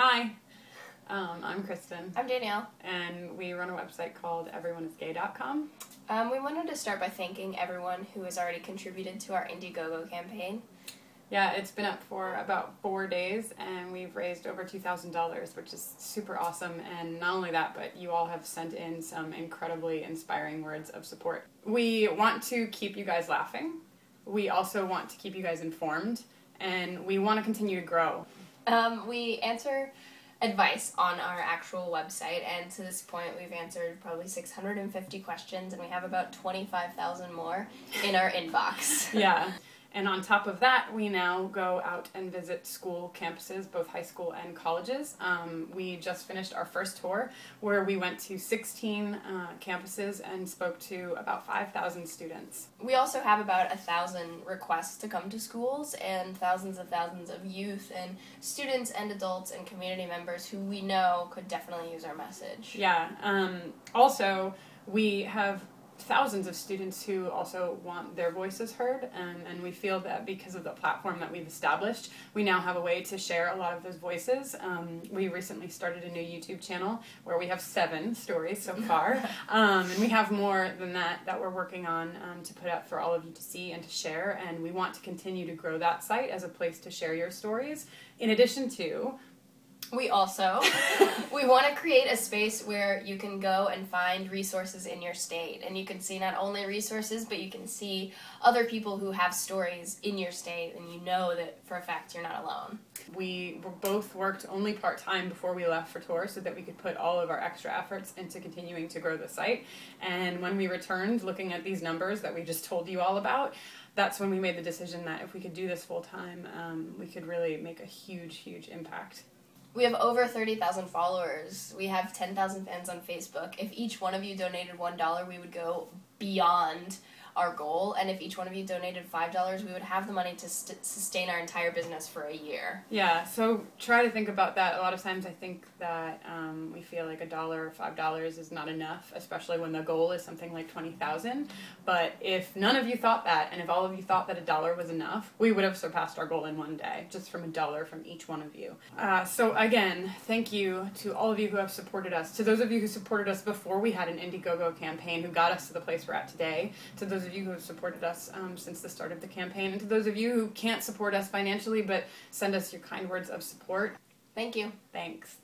Hi, I'm Kristen, I'm Danielle. and we run a website called everyoneisgay.com. We wanted to start by thanking everyone who has already contributed to our Indiegogo campaign. Yeah, it's been up for about 4 days, and we've raised over $2,000, which is super awesome. And not only that, but you all have sent in some incredibly inspiring words of support. We want to keep you guys laughing. We also want to keep you guys informed, and we want to continue to grow. We answer advice on our actual website, and to this point we've answered probably 650 questions, and we have about 25,000 more in our inbox. Yeah. And on top of that, we now go out and visit school campuses, both high school and colleges. We just finished our first tour where we went to 16 campuses and spoke to about 5,000 students. We also have about 1,000 requests to come to schools, and thousands of youth and students and adults and community members who we know could definitely use our message. Yeah. Also, we have thousands of students who also want their voices heard, and we feel that because of the platform that we've established, we now have a way to share a lot of those voices. We recently started a new YouTube channel where we have 7 stories so far, and we have more than that we're working on to put up for all of you to see and to share, and we want to continue to grow that site as a place to share your stories, in addition to we want to create a space where you can go and find resources in your state, and you can see not only resources, but you can see other people who have stories in your state, and you know that for a fact you're not alone. We both worked only part-time before we left for tour so that we could put all of our extra efforts into continuing to grow the site, and when we returned, looking at these numbers that we just told you all about, that's when we made the decision that if we could do this full-time, we could really make a huge impact. We have over 30,000 followers. We have 10,000 fans on Facebook. If each one of you donated $1, we would go beyond our goal. And if each one of you donated $5, we would have the money to sustain our entire business for a year. Yeah, so try to think about that. A lot of times I think that we feel like $1 or $5 is not enough, especially when the goal is something like 20,000. But if none of you thought that, and if all of you thought that $1 was enough, we would have surpassed our goal in one day, just from $1 from each one of you. So again, thank you to all of you who have supported us, to those of you who supported us before we had an Indiegogo campaign, who got us to the place we're at today, to those of you who have supported us since the start of the campaign, and to those of you who can't support us financially but send us your kind words of support. Thank you. Thanks.